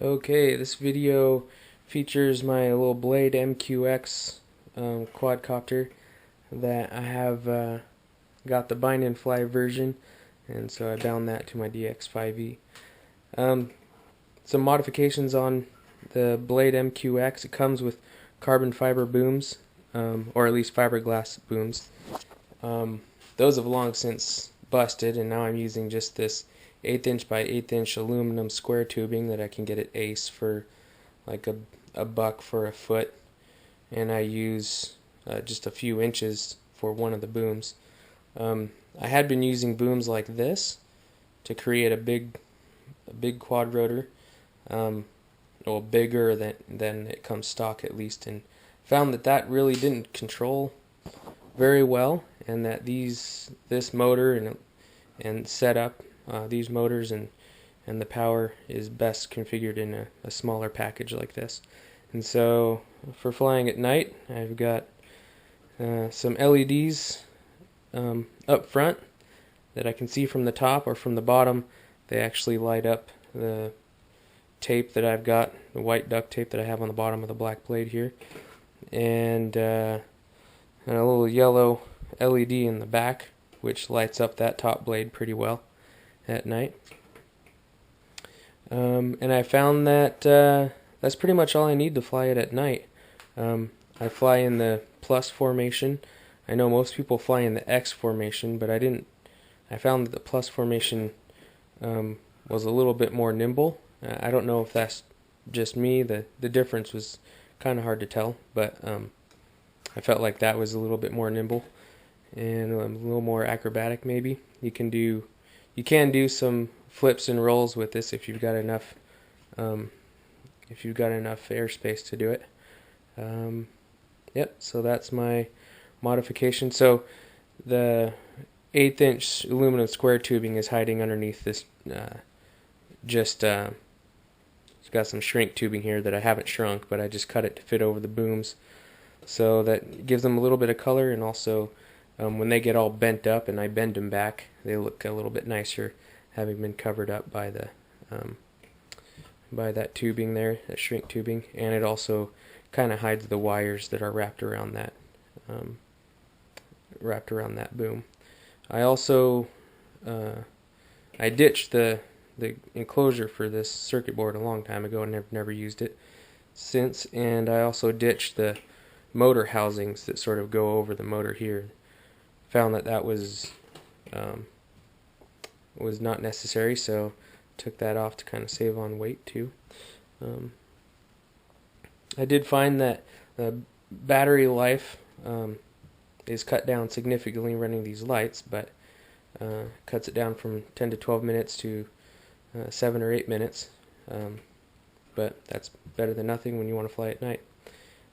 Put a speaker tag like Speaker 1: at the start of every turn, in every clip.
Speaker 1: Okay, this video features my little Blade mQX quadcopter that I have got the bind and fly version, and so I bound that to my DX5E. Some modifications on the Blade mQX. It comes with carbon fiber booms, or at least fiberglass booms. Those have long since busted, and now I'm using just this 1/8 inch by 1/8 inch aluminum square tubing that I can get at Ace for like a buck for a foot, and I use just a few inches for one of the booms. I had been using booms like this to create a big quadrotor, well, bigger than it comes stock at least, and found that really didn't control very well, and that this motor and setup, these motors and the power is best configured in a smaller package like this. And so for flying at night, I've got some LEDs up front that I can see from the top or from the bottom. They actually light up the tape that I've got, the white duct tape that I have on the bottom of the black blade here, and a little yellow LED in the back which lights up that top blade pretty well at night. And I found that that's pretty much all I need to fly it at night. I fly in the plus formation. I know most people fly in the X formation, but I found that the plus formation was a little bit more nimble. I don't know if that's just me. The difference was kind of hard to tell, but I felt like that was a little bit more nimble and a little more acrobatic maybe. You can do some flips and rolls with this if you've got enough airspace to do it. Yep, so that's my modification. So the 1/8 inch aluminum square tubing is hiding underneath this it's got some shrink tubing here that I haven't shrunk, but I just cut it to fit over the booms, so that gives them a little bit of color, and also when they get all bent up and I bend them back, they look a little bit nicer having been covered up by the by that tubing there, that shrink tubing. And it also kind of hides the wires that are wrapped around that boom. I also I ditched the enclosure for this circuit board a long time ago and never used it since, and I also ditched the motor housings that sort of go over the motor here. Found that was not necessary, so took that off to kind of save on weight too. I did find that the battery life is cut down significantly running these lights, but cuts it down from 10 to 12 minutes to 7 or 8 minutes, but that's better than nothing when you want to fly at night.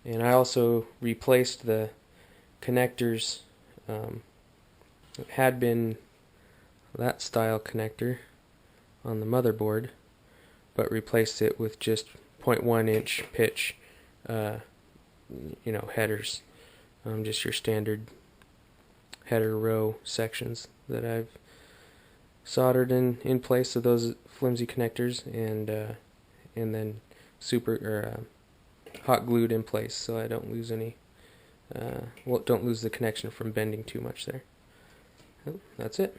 Speaker 1: And I also replaced the connectors. It had been that style connector on the motherboard, but replaced it with just 0.1 inch pitch headers, just your standard header row sections that I've soldered in place of those flimsy connectors, and then hot glued in place, so I don't lose any don't lose the connection from bending too much there. Well, that's it.